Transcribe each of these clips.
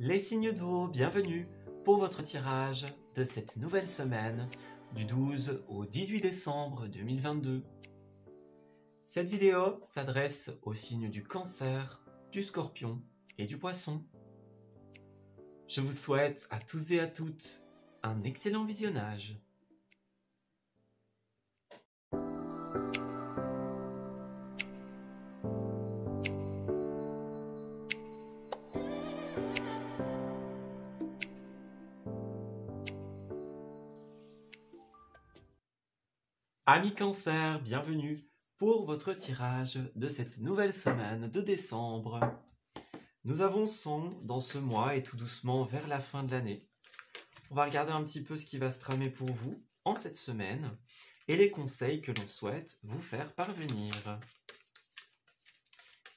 Les signes d'eau, bienvenue pour votre tirage de cette nouvelle semaine du 12 au 18 décembre 2022. Cette vidéo s'adresse aux signes du Cancer, du Scorpion et du Poisson. Je vous souhaite à tous et à toutes un excellent visionnage. Amis Cancer, bienvenue pour votre tirage de cette nouvelle semaine de décembre. Nous avançons dans ce mois et tout doucement vers la fin de l'année. On va regarder un petit peu ce qui va se tramer pour vous en cette semaine et les conseils que l'on souhaite vous faire parvenir.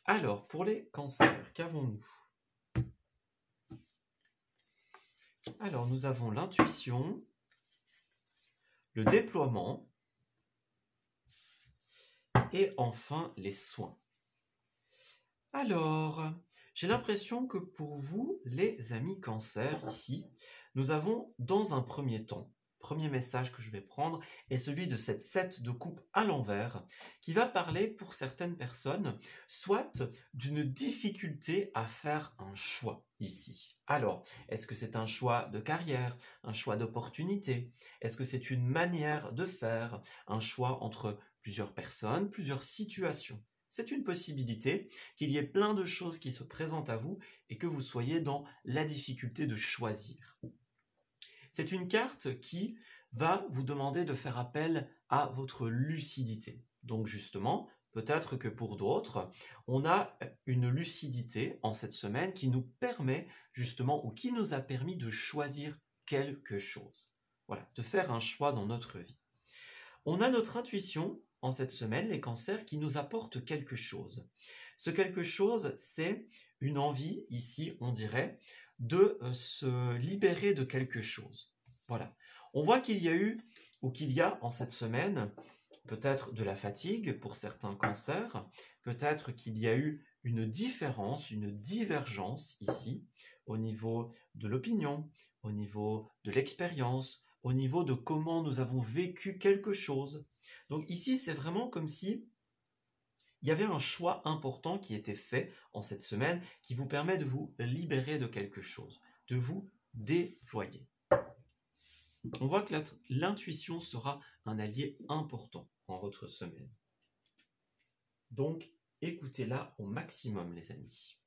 Alors, pour les cancers, qu'avons-nous? Alors, nous avons l'intuition, le déploiement et enfin les soins. Alors, j'ai l'impression que pour vous, les amis Cancer, ici, nous avons dans un premier temps, premier message que je vais prendre est celui de cette 7 de coupe à l'envers qui va parler pour certaines personnes soit d'une difficulté à faire un choix ici. Alors, est-ce que c'est un choix de carrière, un choix d'opportunité? Est-ce que c'est une manière de faire un choix entre plusieurs personnes, plusieurs situations? C'est une possibilité qu'il y ait plein de choses qui se présentent à vous et que vous soyez dans la difficulté de choisir. C'est une carte qui va vous demander de faire appel à votre lucidité. Donc justement, peut-être que pour d'autres, on a une lucidité en cette semaine qui nous permet justement ou qui nous a permis de choisir quelque chose. Voilà, de faire un choix dans notre vie. On a notre intuition en cette semaine, les cancers, qui nous apporte quelque chose. Ce quelque chose, c'est une envie, ici on dirait, de se libérer de quelque chose. Voilà. On voit qu'il y a eu, ou qu'il y a en cette semaine, peut-être de la fatigue pour certains cancers, peut-être qu'il y a eu une différence, une divergence ici, au niveau de l'opinion, au niveau de l'expérience, au niveau de comment nous avons vécu quelque chose. Donc ici, c'est vraiment comme si il y avait un choix important qui était fait en cette semaine qui vous permet de vous libérer de quelque chose, de vous déployer. On voit que l'intuition sera un allié important en votre semaine. Donc, écoutez-la au maximum, les amis.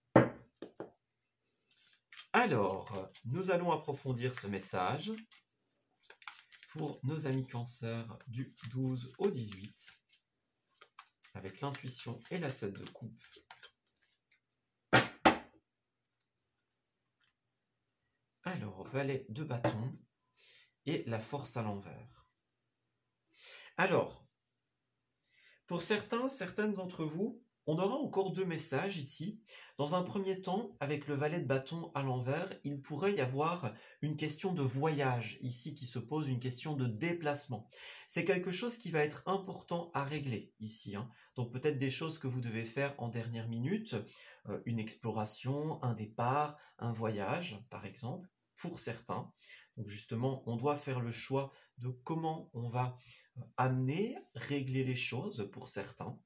Alors, nous allons approfondir ce message pour nos amis Cancer du 12 au 18, avec l'intuition et la 7 de coupe. Alors, valet de bâton et la force à l'envers. Alors, pour certaines d'entre vous, on aura encore deux messages ici. Dans un premier temps, avec le valet de bâton à l'envers, il pourrait y avoir une question de voyage ici qui se pose, une question de déplacement. C'est quelque chose qui va être important à régler ici. Donc peut-être des choses que vous devez faire en dernière minute, une exploration, un départ, un voyage par exemple, pour certains. Donc justement, on doit faire le choix de comment on va amener, régler les choses pour certains.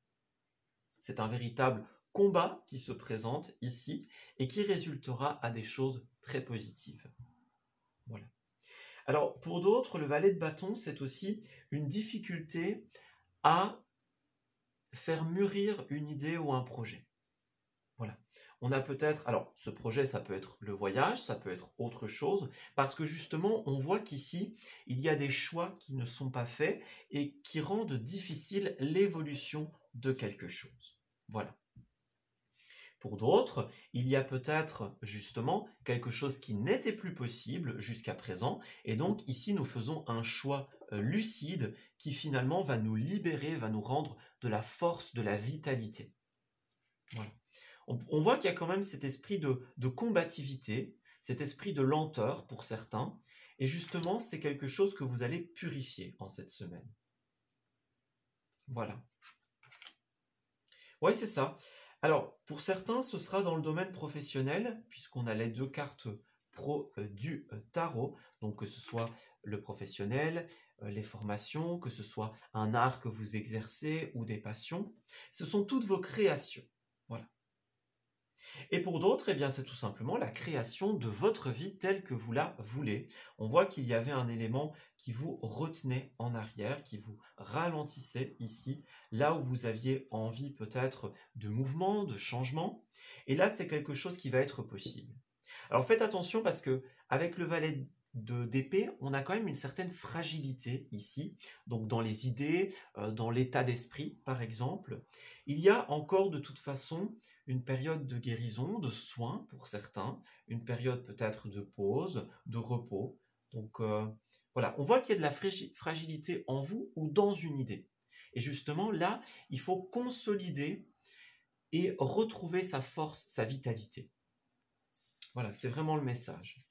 C'est un véritable combat qui se présente ici et qui résultera à des choses très positives. Voilà. Alors, pour d'autres, le valet de bâton, c'est aussi une difficulté à faire mûrir une idée ou un projet. Voilà. On a peut-être, alors ce projet, ça peut être le voyage, ça peut être autre chose, parce que justement, on voit qu'ici, il y a des choix qui ne sont pas faits et qui rendent difficile l'évolution de quelque chose. Voilà. Pour d'autres, il y a peut-être justement quelque chose qui n'était plus possible jusqu'à présent, et donc ici nous faisons un choix lucide qui finalement va nous libérer, va nous rendre de la force, de la vitalité. Voilà. On voit qu'il y a quand même cet esprit de combativité, cet esprit de lenteur pour certains, et justement c'est quelque chose que vous allez purifier en cette semaine. Voilà. Oui, c'est ça. Alors, pour certains, ce sera dans le domaine professionnel, puisqu'on a les deux cartes pro du tarot, donc que ce soit le professionnel, les formations, que ce soit un art que vous exercez ou des passions. Ce sont toutes vos créations. Voilà. Et pour d'autres, eh bien, c'est tout simplement la création de votre vie telle que vous la voulez. On voit qu'il y avait un élément qui vous retenait en arrière, qui vous ralentissait ici, là où vous aviez envie peut-être de mouvement, de changement. Et là, c'est quelque chose qui va être possible. Alors faites attention parce que avec le valet d'épée, on a quand même une certaine fragilité ici, donc dans les idées, dans l'état d'esprit par exemple. Il y a encore de toute façon une période de guérison, de soins pour certains, une période peut-être de pause, de repos. Donc voilà, on voit qu'il y a de la fragilité en vous ou dans une idée. Et justement là, il faut consolider et retrouver sa force, sa vitalité. Voilà, c'est vraiment le message.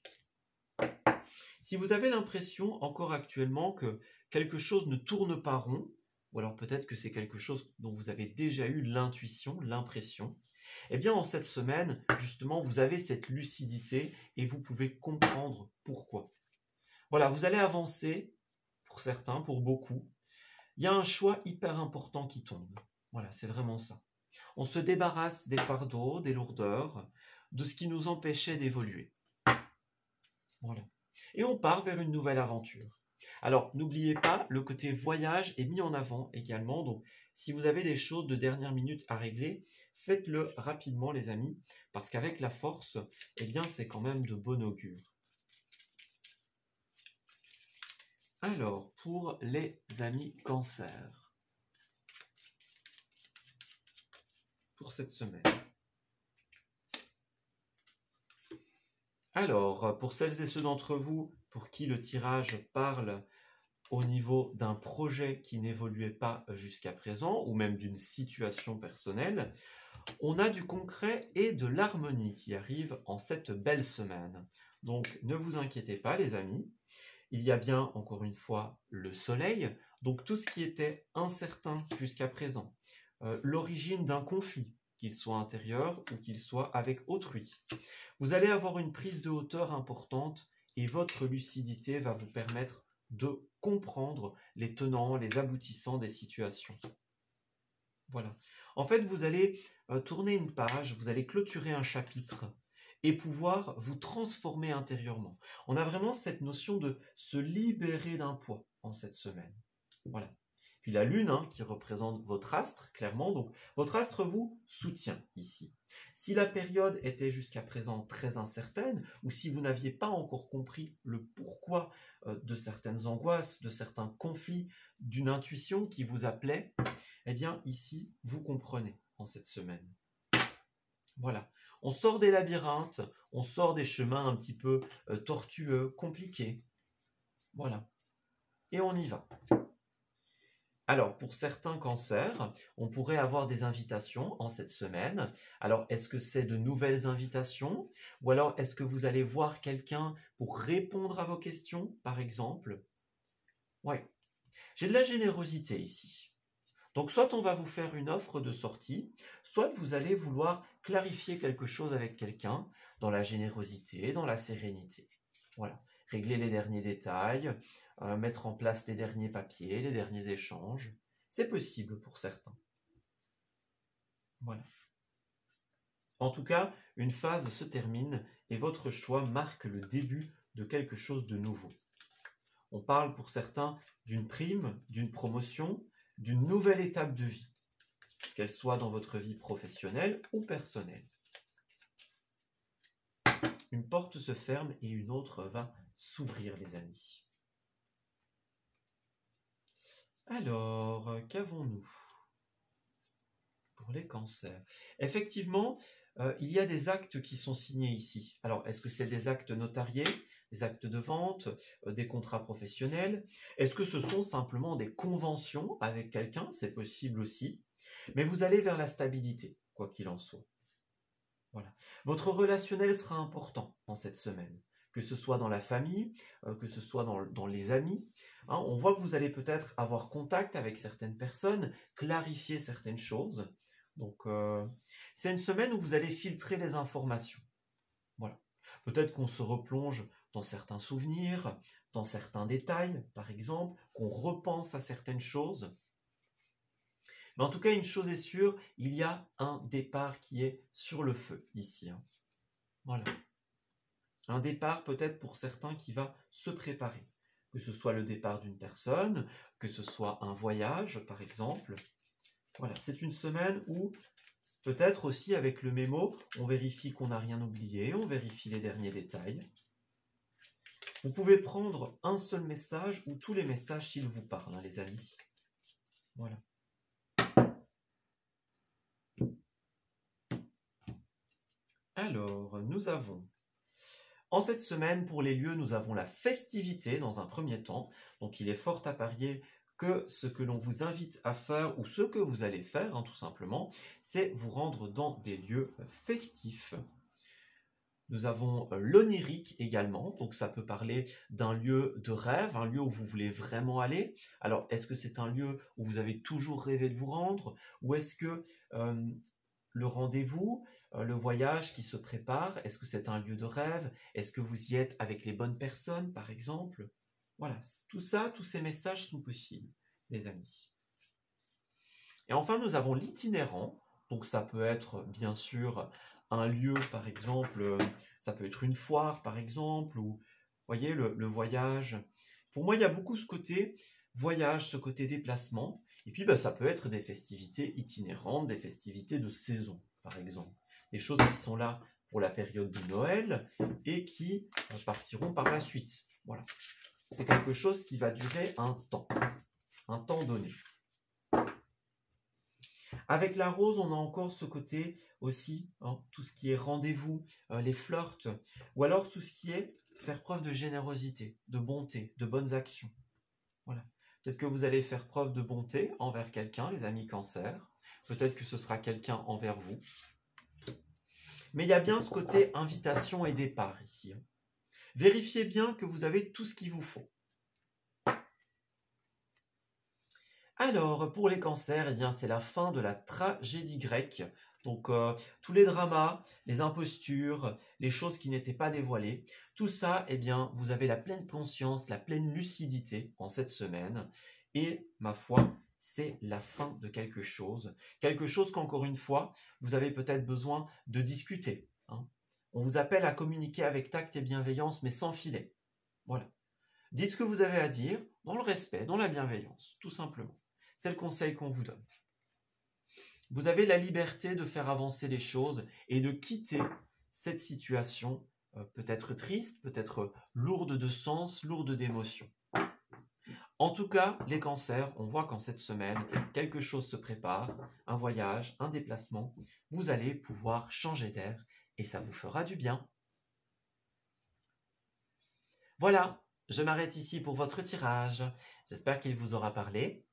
Si vous avez l'impression encore actuellement que quelque chose ne tourne pas rond, ou alors peut-être que c'est quelque chose dont vous avez déjà eu l'intuition, l'impression, eh bien en cette semaine, justement, vous avez cette lucidité et vous pouvez comprendre pourquoi. Voilà, vous allez avancer, pour certains, pour beaucoup. Il y a un choix hyper important qui tombe. Voilà, c'est vraiment ça. On se débarrasse des fardeaux, des lourdeurs, de ce qui nous empêchait d'évoluer. Voilà. Et on part vers une nouvelle aventure. Alors, n'oubliez pas, le côté voyage est mis en avant également. Donc, si vous avez des choses de dernière minute à régler, faites-le rapidement, les amis, parce qu'avec la force, eh bien, c'est quand même de bon augure. Alors, pour les amis Cancer, pour cette semaine. Alors, pour celles et ceux d'entre vous pour qui le tirage parle au niveau d'un projet qui n'évoluait pas jusqu'à présent, ou même d'une situation personnelle, on a du concret et de l'harmonie qui arrive en cette belle semaine. Donc, ne vous inquiétez pas, les amis. Il y a bien, encore une fois, le soleil, donc tout ce qui était incertain jusqu'à présent. L'origine d'un conflit, qu'il soit intérieur ou qu'il soit avec autrui. Vous allez avoir une prise de hauteur importante et votre lucidité va vous permettre de comprendre les tenants, les aboutissants des situations. Voilà. En fait, vous allez tourner une page, vous allez clôturer un chapitre et pouvoir vous transformer intérieurement. On a vraiment cette notion de se libérer d'un poids en cette semaine. Voilà. Puis la lune, qui représente votre astre, clairement. Donc, votre astre vous soutient ici. Si la période était jusqu'à présent très incertaine, ou si vous n'aviez pas encore compris le pourquoi de certaines angoisses, de certains conflits, d'une intuition qui vous appelait, eh bien, ici, vous comprenez en cette semaine. Voilà. On sort des labyrinthes, on sort des chemins un petit peu tortueux, compliqués. Voilà. Et on y va. Alors, pour certains cancers, on pourrait avoir des invitations en cette semaine. Alors, est-ce que c'est de nouvelles invitations? Ou alors, est-ce que vous allez voir quelqu'un pour répondre à vos questions, par exemple? Oui. J'ai de la générosité ici. Donc, soit on va vous faire une offre de sortie, soit vous allez vouloir clarifier quelque chose avec quelqu'un dans la générosité, dans la sérénité. Voilà. Régler les derniers détails, mettre en place les derniers papiers, les derniers échanges. C'est possible pour certains. Voilà. En tout cas, une phase se termine et votre choix marque le début de quelque chose de nouveau. On parle pour certains d'une prime, d'une promotion, d'une nouvelle étape de vie, qu'elle soit dans votre vie professionnelle ou personnelle. Une porte se ferme et une autre va s'ouvrir, les amis. Alors, qu'avons-nous pour les cancers? Effectivement, il y a des actes qui sont signés ici. Alors, est-ce que c'est des actes notariés, des actes de vente, des contrats professionnels? Est-ce que ce sont simplement des conventions avec quelqu'un? C'est possible aussi. Mais vous allez vers la stabilité, quoi qu'il en soit. Voilà. Votre relationnel sera important en cette semaine, que ce soit dans la famille, que ce soit dans les amis. On voit que vous allez peut-être avoir contact avec certaines personnes, clarifier certaines choses. Donc, C'est une semaine où vous allez filtrer les informations. Voilà. Peut-être qu'on se replonge dans certains souvenirs, dans certains détails, par exemple, qu'on repense à certaines choses. Mais en tout cas, une chose est sûre, il y a un départ qui est sur le feu ici. Voilà. Un départ peut-être pour certains qui va se préparer. Que ce soit le départ d'une personne, que ce soit un voyage, par exemple. Voilà, c'est une semaine où, peut-être aussi avec le mémo, on vérifie qu'on n'a rien oublié, on vérifie les derniers détails. Vous pouvez prendre un seul message ou tous les messages s'ils vous parlent, les amis. Voilà. Alors, nous avons, en cette semaine, pour les lieux, nous avons la festivité dans un premier temps. Donc, il est fort à parier que ce que l'on vous invite à faire, ou ce que vous allez faire, tout simplement, c'est vous rendre dans des lieux festifs. Nous avons l'onirique également, donc ça peut parler d'un lieu de rêve, un lieu où vous voulez vraiment aller. Alors, est-ce que c'est un lieu où vous avez toujours rêvé de vous rendre, ou est-ce que le rendez-vous, le voyage qui se prépare, est-ce que c'est un lieu de rêve? Est-ce que vous y êtes avec les bonnes personnes, par exemple? Voilà, tout ça, tous ces messages sont possibles, les amis. Et enfin, nous avons l'itinérant. Donc, ça peut être, bien sûr, un lieu, par exemple, ça peut être une foire, par exemple, ou, vous voyez, le voyage. Pour moi, il y a beaucoup ce côté voyage, ce côté déplacement. Et puis, ça peut être des festivités itinérantes, des festivités de saison, par exemple. Des choses qui sont là pour la période de Noël et qui partiront par la suite. Voilà. C'est quelque chose qui va durer un temps donné. Avec la rose, on a encore ce côté aussi, tout ce qui est rendez-vous, les flirts, ou alors tout ce qui est faire preuve de générosité, de bonté, de bonnes actions. Voilà. Peut-être que vous allez faire preuve de bonté envers quelqu'un, les amis Cancer. Peut-être que ce sera quelqu'un envers vous. Mais il y a bien ce côté invitation et départ ici. Vérifiez bien que vous avez tout ce qu'il vous faut. Alors, pour les cancers, eh bien, c'est la fin de la tragédie grecque. Donc, tous les dramas, les impostures, les choses qui n'étaient pas dévoilées, tout ça, eh bien, vous avez la pleine conscience, la pleine lucidité en cette semaine. Et, ma foi, c'est la fin de quelque chose. Quelque chose qu'encore une fois, vous avez peut-être besoin de discuter. On vous appelle à communiquer avec tact et bienveillance, mais sans filet. Voilà. Dites ce que vous avez à dire, dans le respect, dans la bienveillance, tout simplement. C'est le conseil qu'on vous donne. Vous avez la liberté de faire avancer les choses et de quitter cette situation peut-être triste, peut-être lourde de sens, lourde d'émotions. En tout cas, les cancers, on voit qu'en cette semaine, quelque chose se prépare, un voyage, un déplacement. Vous allez pouvoir changer d'air et ça vous fera du bien. Voilà, je m'arrête ici pour votre tirage. J'espère qu'il vous aura parlé.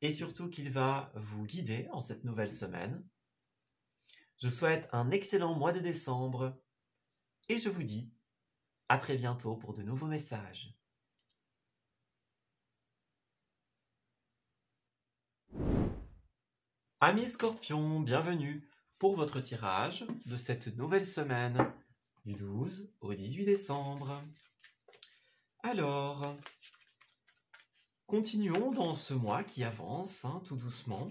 Et surtout qu'il va vous guider en cette nouvelle semaine. Je souhaite un excellent mois de décembre et je vous dis à très bientôt pour de nouveaux messages. Amis Scorpions, bienvenue pour votre tirage de cette nouvelle semaine du 12 au 18 décembre. Alors, continuons dans ce mois qui avance tout doucement.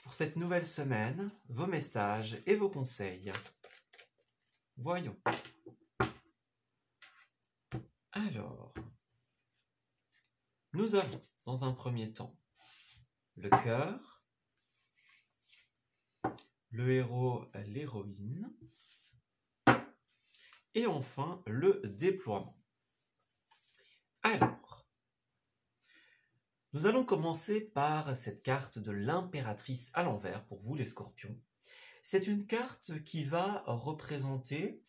Pour cette nouvelle semaine, vos messages et vos conseils. Voyons. Alors, nous avons dans un premier temps le cœur, le héros, l'héroïne, et enfin le déploiement. Alors, nous allons commencer par cette carte de l'impératrice à l'envers pour vous les scorpions. C'est une carte qui va représenter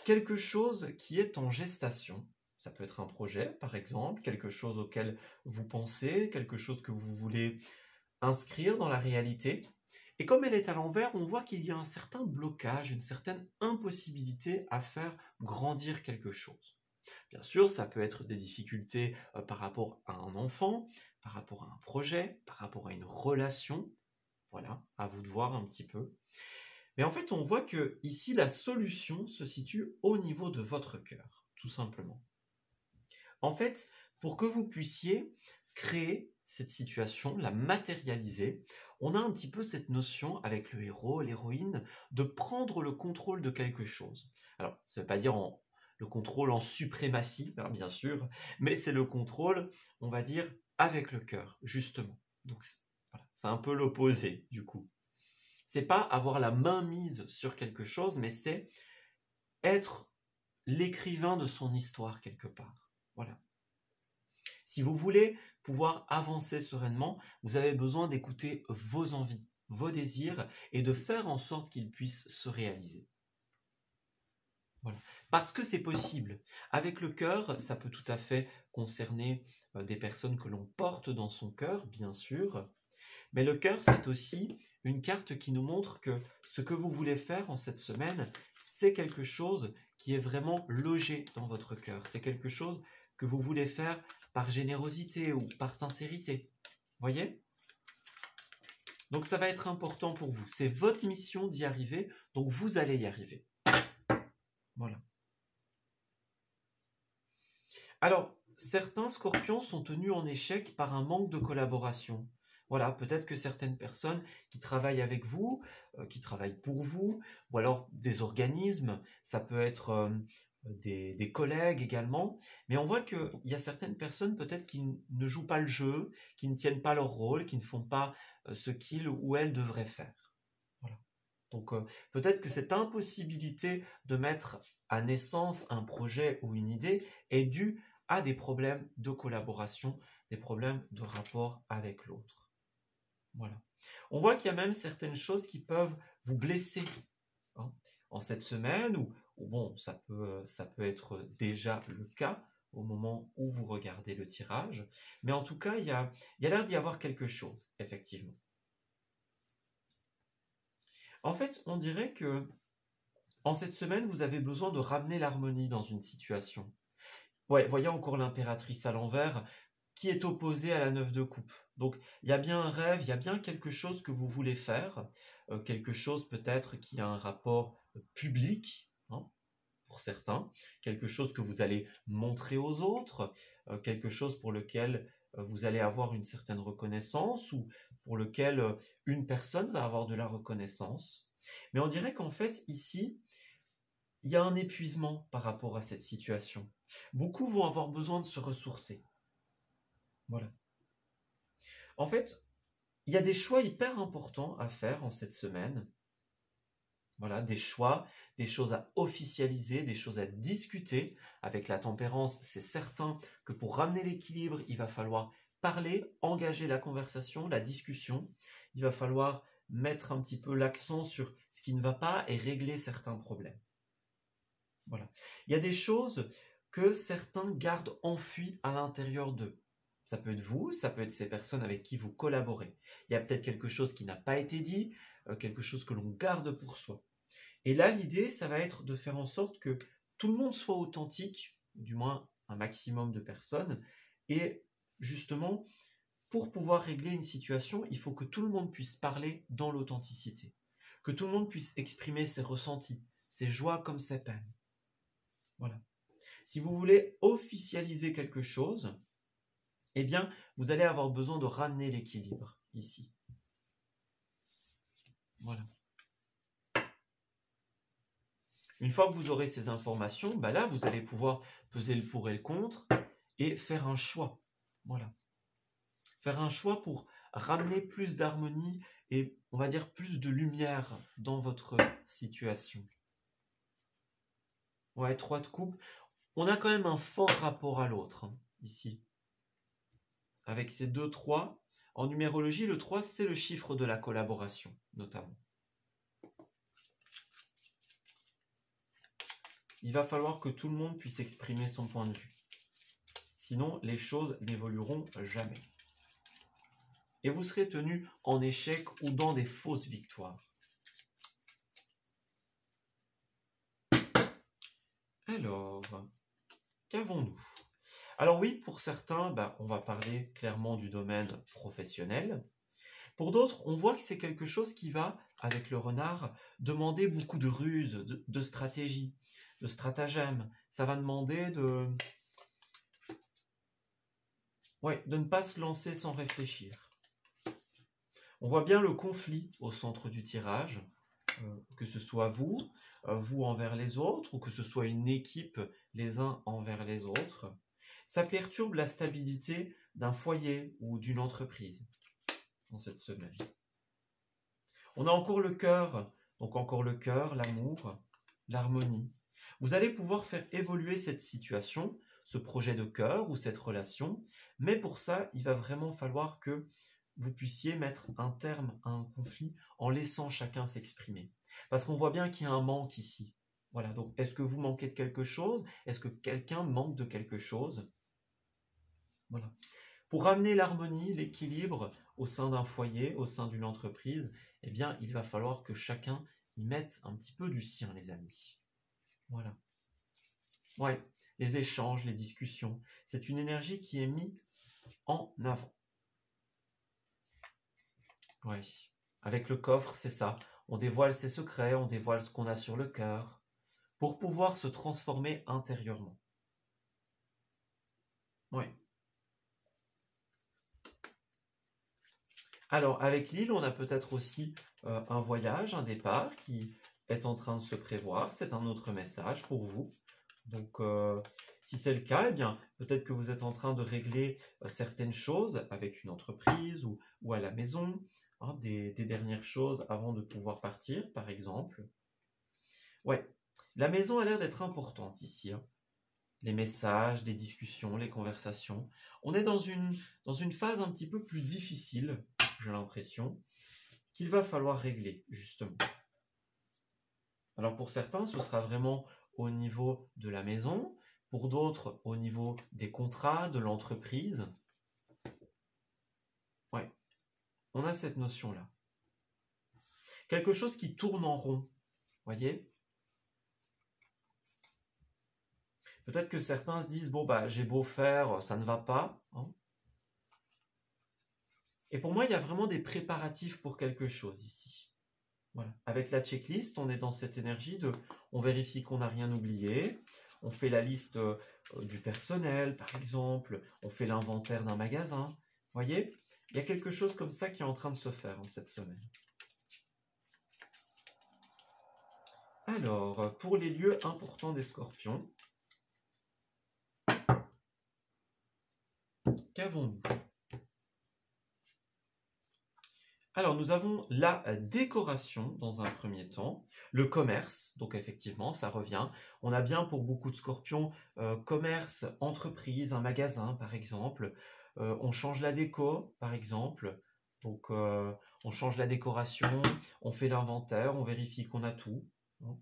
quelque chose qui est en gestation. Ça peut être un projet, par exemple, quelque chose auquel vous pensez, quelque chose que vous voulez inscrire dans la réalité. Et comme elle est à l'envers, on voit qu'il y a un certain blocage, une certaine impossibilité à faire grandir quelque chose. Bien sûr, ça peut être des difficultés par rapport à un enfant, par rapport à un projet, par rapport à une relation. Voilà, à vous de voir un petit peu. Mais en fait, on voit que ici, la solution se situe au niveau de votre cœur, tout simplement. En fait, pour que vous puissiez créer cette situation, la matérialiser, on a un petit peu cette notion avec le héros, l'héroïne, de prendre le contrôle de quelque chose. Alors, ça ne veut pas dire le contrôle en suprématie, hein, bien sûr, mais c'est le contrôle, on va dire, avec le cœur, justement. Donc, voilà, c'est un peu l'opposé, du coup. C'est pas avoir la main mise sur quelque chose, mais c'est être l'écrivain de son histoire quelque part. Voilà. Si vous voulez pouvoir avancer sereinement, vous avez besoin d'écouter vos envies, vos désirs et de faire en sorte qu'ils puissent se réaliser. Voilà. Parce que c'est possible. Avec le cœur, ça peut tout à fait concerner des personnes que l'on porte dans son cœur, bien sûr. Mais le cœur, c'est aussi une carte qui nous montre que ce que vous voulez faire en cette semaine, c'est quelque chose qui est vraiment logé dans votre cœur. C'est quelque chose que vous voulez faire par générosité ou par sincérité. Voyez ? Donc ça va être important pour vous. C'est votre mission d'y arriver, donc vous allez y arriver. Voilà. Alors, certains scorpions sont tenus en échec par un manque de collaboration. Voilà, peut-être que certaines personnes qui travaillent avec vous, qui travaillent pour vous, ou alors des organismes, ça peut être des collègues également, mais on voit qu'il y a certaines personnes peut-être qui ne jouent pas le jeu, qui ne tiennent pas leur rôle, qui ne font pas ce qu'ils ou elles devraient faire. Voilà. Donc peut-être que cette impossibilité de mettre à naissance un projet ou une idée est due à des problèmes de collaboration, des problèmes de rapport avec l'autre. Voilà. On voit qu'il y a même certaines choses qui peuvent vous blesser hein, en cette semaine, ou bon, ça peut être déjà le cas au moment où vous regardez le tirage, mais en tout cas, il y a l'air d'y avoir quelque chose, effectivement. En fait, on dirait que en cette semaine, vous avez besoin de ramener l'harmonie dans une situation. Ouais, voyez encore l'impératrice à l'envers qui est opposée à la 9 de coupe. Donc, il y a bien un rêve, il y a bien quelque chose que vous voulez faire, quelque chose peut-être qui a un rapport public, hein, pour certains, quelque chose que vous allez montrer aux autres, quelque chose pour lequel vous allez avoir une certaine reconnaissance ou pour lequel une personne va avoir de la reconnaissance. Mais on dirait qu'en fait, ici, il y a un épuisement par rapport à cette situation. Beaucoup vont avoir besoin de se ressourcer. Voilà. En fait, il y a des choix hyper importants à faire en cette semaine. Voilà, des choix, des choses à officialiser, des choses à discuter. Avec la tempérance, c'est certain que pour ramener l'équilibre, il va falloir parler, engager la conversation, la discussion. Il va falloir mettre un petit peu l'accent sur ce qui ne va pas et régler certains problèmes. Voilà. Il y a des choses que certains gardent enfuies à l'intérieur d'eux. Ça peut être vous, ça peut être ces personnes avec qui vous collaborez. Il y a peut-être quelque chose qui n'a pas été dit, quelque chose que l'on garde pour soi. Et là, l'idée, ça va être de faire en sorte que tout le monde soit authentique, du moins un maximum de personnes. Et justement, pour pouvoir régler une situation, il faut que tout le monde puisse parler dans l'authenticité. Que tout le monde puisse exprimer ses ressentis, ses joies comme ses peines. Voilà. Si vous voulez officialiser quelque chose, eh bien, vous allez avoir besoin de ramener l'équilibre ici. Voilà. Une fois que vous aurez ces informations, là, vous allez pouvoir peser le pour et le contre et faire un choix. Voilà. Faire un choix pour ramener plus d'harmonie et, on va dire, plus de lumière dans votre situation. Ouais, 3 de coupe. On a quand même un fort rapport à l'autre, hein, ici. Avec ces 2 3, en numérologie, le 3, c'est le chiffre de la collaboration, notamment. Il va falloir que tout le monde puisse exprimer son point de vue. Sinon, les choses n'évolueront jamais. Et vous serez tenu en échec ou dans des fausses victoires. Alors, qu'avons-nous ? Alors oui, pour certains, on va parler clairement du domaine professionnel. Pour d'autres, on voit que c'est quelque chose qui va, avec le renard, demander beaucoup de ruse, de stratégie, de stratagème. Ça va demander de ne pas se lancer sans réfléchir. On voit bien le conflit au centre du tirage, que ce soit vous envers les autres, ou que ce soit une équipe, les uns envers les autres. Ça perturbe la stabilité d'un foyer ou d'une entreprise dans cette semaine. On a encore le cœur, donc encore le cœur, l'amour, l'harmonie. Vous allez pouvoir faire évoluer cette situation, ce projet de cœur ou cette relation, mais pour ça, il va vraiment falloir que vous puissiez mettre un terme à un conflit en laissant chacun s'exprimer. Parce qu'on voit bien qu'il y a un manque ici. Voilà, donc est-ce que vous manquez de quelque chose? Est-ce que quelqu'un manque de quelque chose? Voilà. Pour ramener l'harmonie, l'équilibre au sein d'un foyer, au sein d'une entreprise, eh bien, il va falloir que chacun y mette un petit peu du sien, les amis. Voilà. Ouais, les échanges, les discussions, c'est une énergie qui est mise en avant. Ouais. Avec le coffre, c'est ça. On dévoile ses secrets, on dévoile ce qu'on a sur le cœur, pour pouvoir se transformer intérieurement. Ouais. Alors, avec l'île, on a peut-être aussi un voyage, un départ qui est en train de se prévoir. C'est un autre message pour vous. Donc, si c'est le cas, eh bien, peut-être que vous êtes en train de régler certaines choses avec une entreprise ou à la maison, hein, des dernières choses avant de pouvoir partir, par exemple. Ouais, la maison a l'air d'être importante ici, hein. Les messages, les discussions, les conversations. On est dans une phase un petit peu plus difficile, j'ai l'impression, qu'il va falloir régler, justement. Alors pour certains, ce sera vraiment au niveau de la maison, pour d'autres, au niveau des contrats, de l'entreprise. Ouais, on a cette notion-là. Quelque chose qui tourne en rond, voyez ? Peut-être que certains se disent, bon, bah, j'ai beau faire, ça ne va pas, hein. Et pour moi, il y a vraiment des préparatifs pour quelque chose ici. Voilà. Avec la checklist, on est dans cette énergie on vérifie qu'on n'a rien oublié, on fait la liste du personnel, par exemple, on fait l'inventaire d'un magasin. Vous voyez, il y a quelque chose comme ça qui est en train de se faire en cette semaine. Alors, pour les lieux importants des scorpions, qu'avons-nous ? Alors, nous avons la décoration dans un premier temps, le commerce, donc effectivement, ça revient. On a bien pour beaucoup de scorpions, commerce, entreprise, un magasin par exemple. On change la déco par exemple. Donc, on change la décoration, on fait l'inventaire, on vérifie qu'on a tout, hein,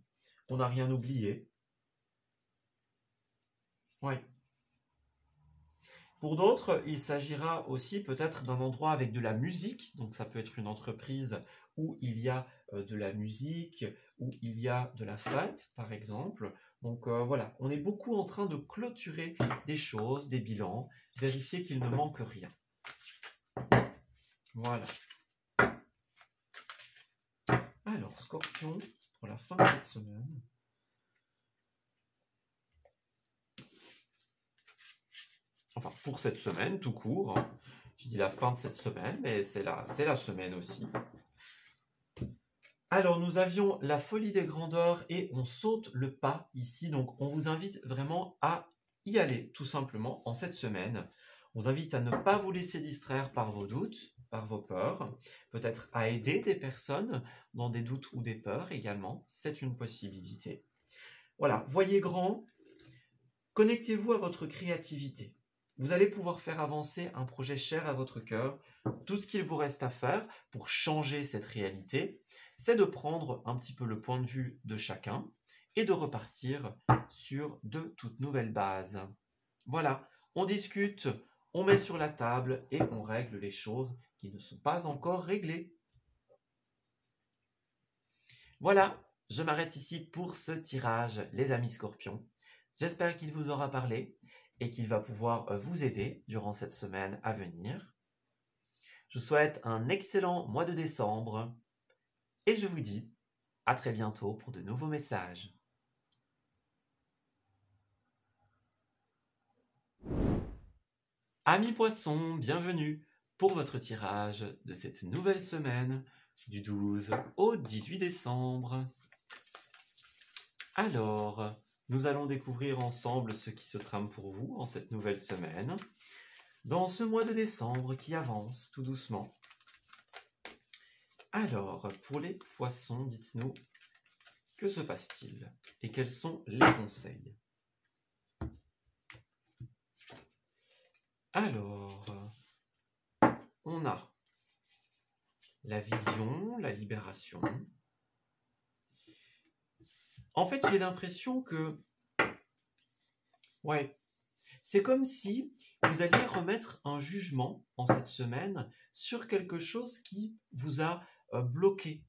qu'on n'a rien oublié. Ouais. Pour d'autres, il s'agira aussi peut-être d'un endroit avec de la musique, donc ça peut être une entreprise où il y a de la musique, où il y a de la fête, par exemple. Donc voilà, on est beaucoup en train de clôturer des choses, des bilans, vérifier qu'il ne manque rien. Voilà. Alors, Scorpion, pour la fin de cette semaine. Enfin, pour cette semaine, tout court. Je dis la fin de cette semaine, mais c'est la semaine aussi. Alors, nous avions la folie des grandeurs et on saute le pas ici. Donc, on vous invite vraiment à y aller, tout simplement, en cette semaine. On vous invite à ne pas vous laisser distraire par vos doutes, par vos peurs. Peut-être à aider des personnes dans des doutes ou des peurs également. C'est une possibilité. Voilà, voyez grand. Connectez-vous à votre créativité. Vous allez pouvoir faire avancer un projet cher à votre cœur. Tout ce qu'il vous reste à faire pour changer cette réalité, c'est de prendre un petit peu le point de vue de chacun et de repartir sur de toutes nouvelles bases. Voilà, on discute, on met sur la table et on règle les choses qui ne sont pas encore réglées. Voilà, je m'arrête ici pour ce tirage, les amis scorpions. J'espère qu'il vous aura parlé et qu'il va pouvoir vous aider durant cette semaine à venir. Je vous souhaite un excellent mois de décembre et je vous dis à très bientôt pour de nouveaux messages. Amis poissons, bienvenue pour votre tirage de cette nouvelle semaine du 12 au 18 décembre. Alors, nous allons découvrir ensemble ce qui se trame pour vous en cette nouvelle semaine, dans ce mois de décembre qui avance tout doucement. Alors, pour les poissons, dites-nous, que se passe-t-il et quels sont les conseils? Alors, on a la vision, la libération. En fait, j'ai l'impression que, c'est comme si vous alliez remettre un jugement en cette semaine sur quelque chose qui vous a bloqué.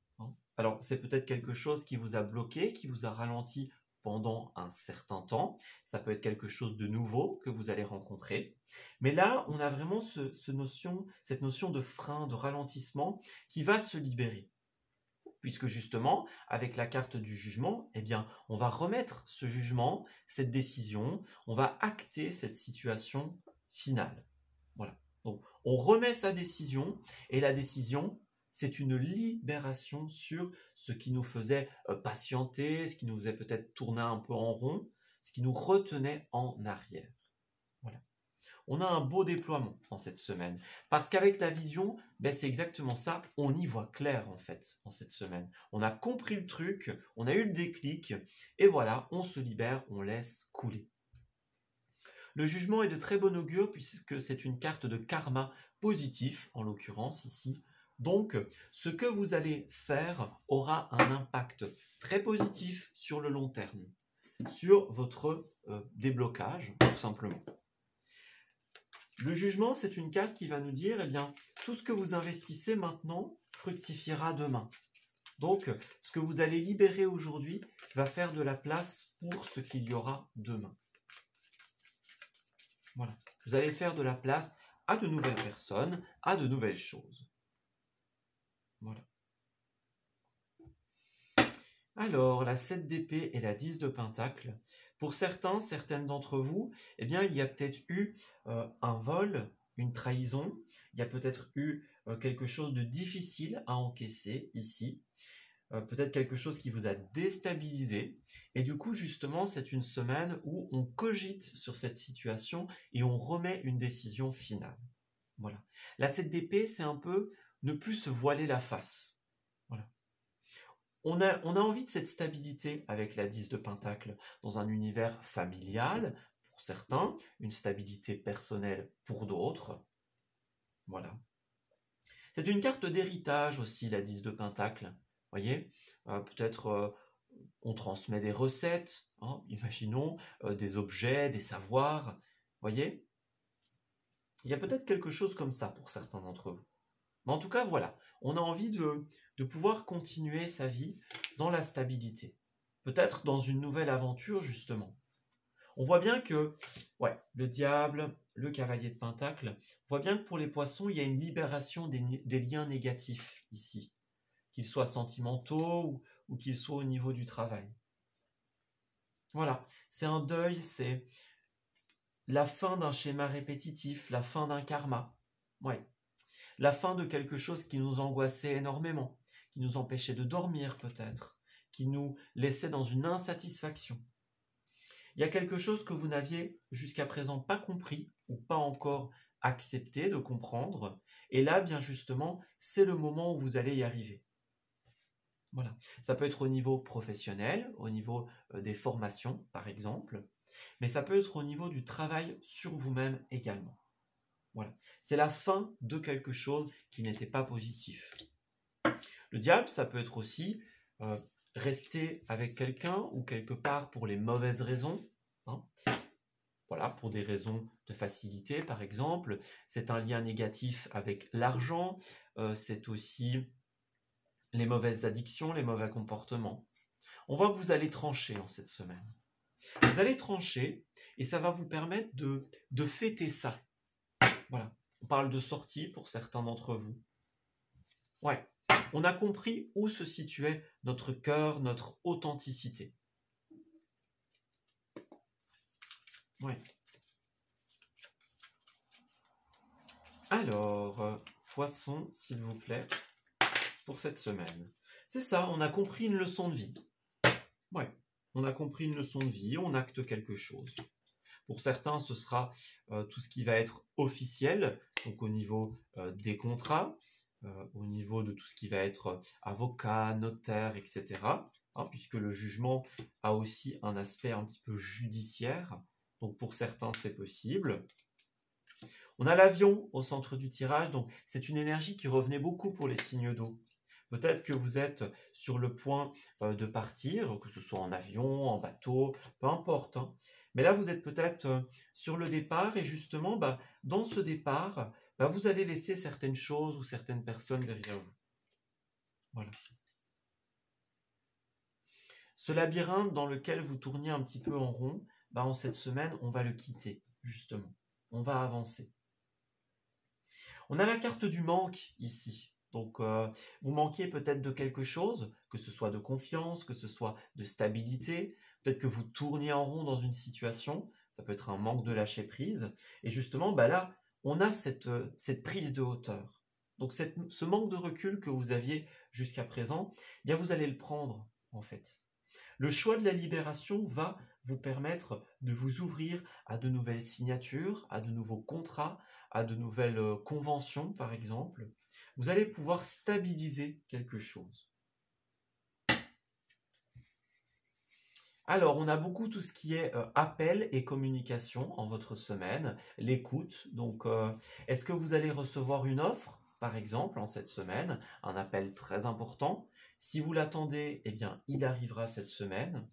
Alors, c'est peut-être quelque chose qui vous a bloqué, qui vous a ralenti pendant un certain temps. Ça peut être quelque chose de nouveau que vous allez rencontrer. Mais là, on a vraiment cette notion de frein, de ralentissement qui va se libérer. Puisque justement, avec la carte du jugement, eh bien, on va remettre ce jugement, cette décision, on va acter cette situation finale. Voilà. Donc, on remet sa décision, et la décision, c'est une libération sur ce qui nous faisait patienter, ce qui nous faisait peut-être tourner un peu en rond, ce qui nous retenait en arrière. Voilà. On a un beau déploiement en cette semaine. Parce qu'avec la vision, c'est exactement ça. On y voit clair en fait en cette semaine. On a compris le truc, on a eu le déclic, et voilà, on se libère, on laisse couler. Le jugement est de très bon augure puisque c'est une carte de karma positif, en l'occurrence ici. Donc, ce que vous allez faire aura un impact très positif sur le long terme, sur votre déblocage, tout simplement. Le jugement, c'est une carte qui va nous dire, eh bien, tout ce que vous investissez maintenant fructifiera demain. Donc, ce que vous allez libérer aujourd'hui va faire de la place pour ce qu'il y aura demain. Voilà. Vous allez faire de la place à de nouvelles personnes, à de nouvelles choses. Voilà. Alors, la 7 d'épée et la 10 de pentacle. Pour certaines d'entre vous, eh bien, il y a peut-être eu un vol, une trahison. Il y a peut-être eu quelque chose de difficile à encaisser ici. Peut-être quelque chose qui vous a déstabilisé. Et du coup, justement, c'est une semaine où on cogite sur cette situation et on remet une décision finale. Voilà. La 7 d'épée, c'est un peu ne plus se voiler la face. Voilà. On a envie de cette stabilité avec la 10 de pentacle dans un univers familial, pour certains, une stabilité personnelle pour d'autres. Voilà. C'est une carte d'héritage aussi, la 10 de pentacle. Voyez, peut-être on transmet des recettes, hein, imaginons, des objets, des savoirs. Voyez, il y a peut-être quelque chose comme ça pour certains d'entre vous. Mais en tout cas, voilà, on a envie de pouvoir continuer sa vie dans la stabilité. Peut-être dans une nouvelle aventure, justement. On voit bien que, le diable, le cavalier de pentacle, on voit bien que pour les poissons, il y a une libération des liens négatifs ici, qu'ils soient sentimentaux ou qu'ils soient au niveau du travail. Voilà, c'est un deuil, c'est la fin d'un schéma répétitif, la fin d'un karma. La fin de quelque chose qui nous angoissait énormément, qui nous empêchait de dormir peut-être, qui nous laissait dans une insatisfaction. Il y a quelque chose que vous n'aviez jusqu'à présent pas compris ou pas encore accepté de comprendre. Et là, bien justement, c'est le moment où vous allez y arriver. Voilà. Ça peut être au niveau professionnel, au niveau des formations, par exemple, mais ça peut être au niveau du travail sur vous-même également. Voilà. C'est la fin de quelque chose qui n'était pas positif. Le diable, ça peut être aussi rester avec quelqu'un ou quelque part pour les mauvaises raisons. Hein. Voilà, pour des raisons de facilité, par exemple. C'est un lien négatif avec l'argent. C'est aussi les mauvaises addictions, les mauvais comportements. On voit que vous allez trancher en cette semaine. Vous allez trancher et ça va vous permettre de fêter ça. Voilà. On parle de sortie pour certains d'entre vous. Ouais, on a compris où se situait notre cœur, notre authenticité. Ouais. Alors, poisson, s'il vous plaît, pour cette semaine. C'est ça, on a compris une leçon de vie. Ouais, on a compris une leçon de vie, on acte quelque chose. Pour certains, ce sera tout ce qui va être officiel, donc au niveau des contrats, au niveau de tout ce qui va être avocat, notaire, etc. Hein, puisque le jugement a aussi un aspect un petit peu judiciaire. Donc pour certains, c'est possible. On a l'avion au centre du tirage, donc c'est une énergie qui revenait beaucoup pour les signes d'eau. Peut-être que vous êtes sur le point de partir, que ce soit en avion, en bateau, peu importe. Hein. Mais là, vous êtes peut-être sur le départ et justement, dans ce départ, vous allez laisser certaines choses ou certaines personnes derrière vous. Voilà. Ce labyrinthe dans lequel vous tourniez un petit peu en rond, en cette semaine, on va le quitter, justement. On va avancer. On a la carte du manque ici. Donc, vous manquiez peut-être de quelque chose, que ce soit de confiance, que ce soit de stabilité. Peut-être que vous tourniez en rond dans une situation. Ça peut être un manque de lâcher prise. Et justement, là, on a cette prise de hauteur. Donc, ce manque de recul que vous aviez jusqu'à présent, vous allez le prendre, en fait. Le choix de la libération va vous permettre de vous ouvrir à de nouvelles signatures, à de nouveaux contrats, à de nouvelles conventions, par exemple. Vous allez pouvoir stabiliser quelque chose. Alors, on a beaucoup tout ce qui est appel et communication en votre semaine, l'écoute. Donc, est-ce que vous allez recevoir une offre, par exemple, en cette semaine, un appel très important? Si vous l'attendez, il arrivera cette semaine.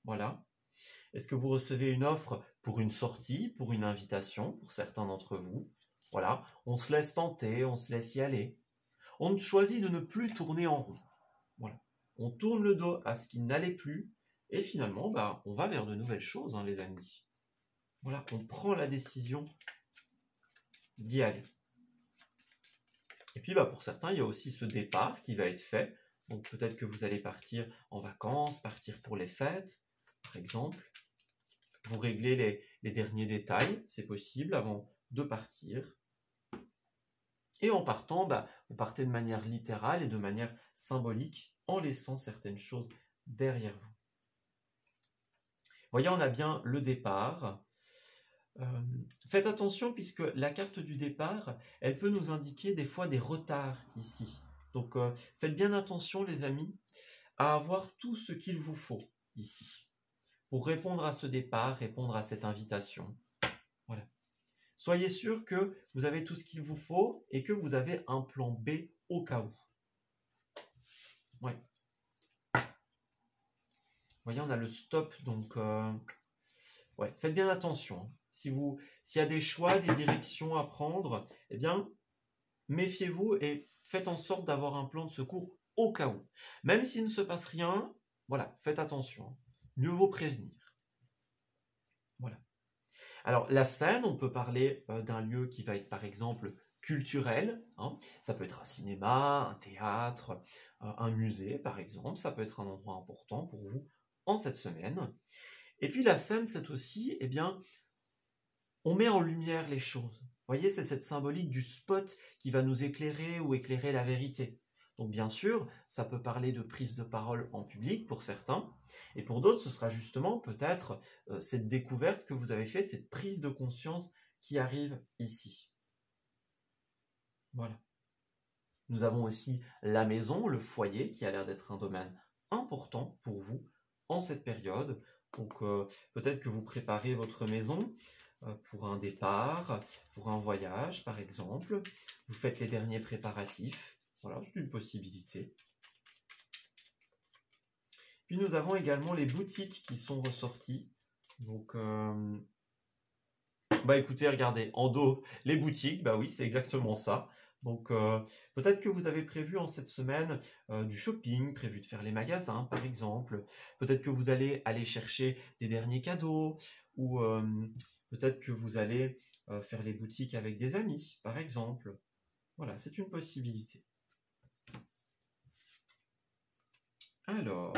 Voilà. Est-ce que vous recevez une offre pour une sortie, pour une invitation, pour certains d'entre vous? Voilà, on se laisse tenter, on se laisse y aller. On choisit de ne plus tourner en rond. Voilà. On tourne le dos à ce qui n'allait plus et finalement, on va vers de nouvelles choses, hein, les amis. Voilà, on prend la décision d'y aller. Et puis, pour certains, il y a aussi ce départ qui va être fait. Donc, peut-être que vous allez partir en vacances, partir pour les fêtes, par exemple. Vous réglez les derniers détails, c'est possible, avant de partir. Et en partant, vous partez de manière littérale et de manière symbolique en laissant certaines choses derrière vous. Voyez, on a bien le départ. Faites attention puisque la carte du départ, elle peut nous indiquer des fois des retards ici. Donc, faites bien attention, les amis, à avoir tout ce qu'il vous faut ici pour répondre à ce départ, répondre à cette invitation. Voilà. Soyez sûr que vous avez tout ce qu'il vous faut et que vous avez un plan B au cas où. Ouais. Vous voyez, on a le stop, donc faites bien attention. S'il y a des choix, des directions à prendre, méfiez-vous et faites en sorte d'avoir un plan de secours au cas où. Même s'il ne se passe rien, voilà, faites attention. Mieux vaut prévenir. Voilà. Alors, la scène, on peut parler d'un lieu qui va être, par exemple, culturel. Hein. Ça peut être un cinéma, un théâtre, un musée, par exemple. Ça peut être un endroit important pour vous en cette semaine. Et puis, la scène, c'est aussi, on met en lumière les choses. Vous voyez, c'est cette symbolique du spot qui va nous éclairer ou éclairer la vérité. Donc bien sûr, ça peut parler de prise de parole en public pour certains, et pour d'autres, ce sera justement peut-être cette découverte que vous avez faite, cette prise de conscience qui arrive ici. Voilà. Nous avons aussi la maison, le foyer, qui a l'air d'être un domaine important pour vous en cette période. Donc peut-être que vous préparez votre maison pour un départ, pour un voyage par exemple. Vous faites les derniers préparatifs. Voilà, c'est une possibilité. Puis nous avons également les boutiques qui sont ressorties. Donc, écoutez, regardez, en dos, les boutiques, oui, c'est exactement ça. Donc, peut-être que vous avez prévu en cette semaine du shopping, prévu de faire les magasins, par exemple. Peut-être que vous allez aller chercher des derniers cadeaux, ou peut-être que vous allez faire les boutiques avec des amis, par exemple. Voilà, c'est une possibilité. Alors,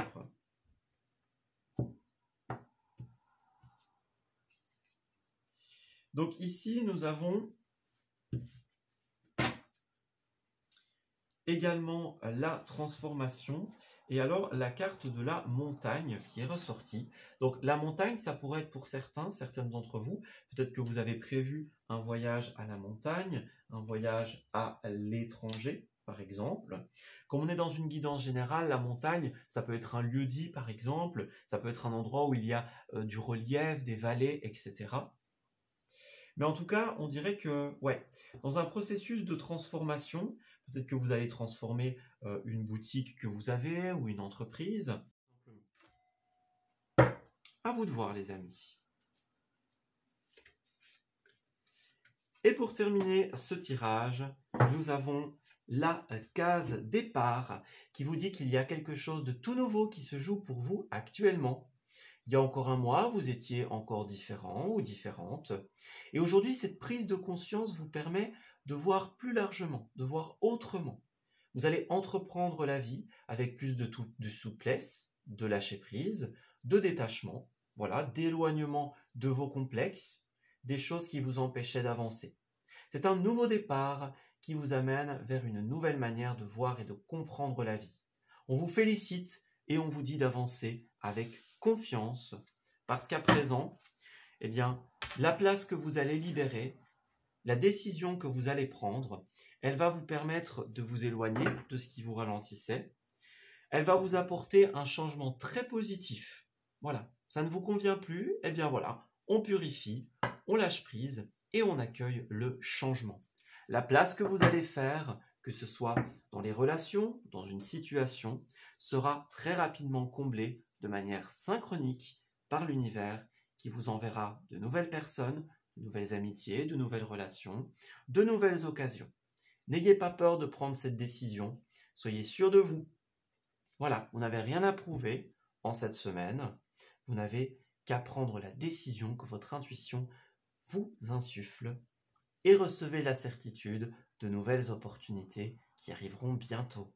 donc ici, nous avons également la transformation et alors la carte de la montagne qui est ressortie. Donc la montagne, ça pourrait être pour certaines d'entre vous, peut-être que vous avez prévu un voyage à la montagne, un voyage à l'étranger, par exemple. Comme on est dans une guidance générale, la montagne, ça peut être un lieu-dit, par exemple, ça peut être un endroit où il y a du relief, des vallées, etc. Mais en tout cas, on dirait que, ouais, dans un processus de transformation, peut-être que vous allez transformer une boutique que vous avez ou une entreprise. À vous de voir, les amis. Et pour terminer ce tirage, nous avons la case départ qui vous dit qu'il y a quelque chose de tout nouveau qui se joue pour vous actuellement. Il y a encore un mois, vous étiez encore différent ou différente. Et aujourd'hui, cette prise de conscience vous permet de voir plus largement, de voir autrement. Vous allez entreprendre la vie avec plus de souplesse, de lâcher prise, de détachement, voilà, d'éloignement de vos complexes, des choses qui vous empêchaient d'avancer. C'est un nouveau départ qui vous amène vers une nouvelle manière de voir et de comprendre la vie. On vous félicite et on vous dit d'avancer avec confiance parce qu'à présent, eh bien, la place que vous allez libérer, la décision que vous allez prendre, elle va vous permettre de vous éloigner de ce qui vous ralentissait. Elle va vous apporter un changement très positif. Voilà, ça ne vous convient plus, eh bien voilà, on purifie, on lâche prise et on accueille le changement. La place que vous allez faire, que ce soit dans les relations, dans une situation, sera très rapidement comblée de manière synchronique par l'univers qui vous enverra de nouvelles personnes, de nouvelles amitiés, de nouvelles relations, de nouvelles occasions. N'ayez pas peur de prendre cette décision, soyez sûr de vous. Voilà, vous n'avez rien à prouver en cette semaine, vous n'avez qu'à prendre la décision que votre intuition vous insuffle et recevez la certitude de nouvelles opportunités qui arriveront bientôt.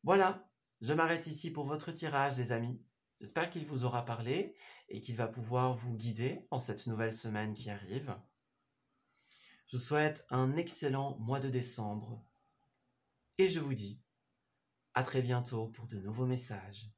Voilà, je m'arrête ici pour votre tirage, les amis. J'espère qu'il vous aura parlé et qu'il va pouvoir vous guider en cette nouvelle semaine qui arrive. Je vous souhaite un excellent mois de décembre et je vous dis à très bientôt pour de nouveaux messages.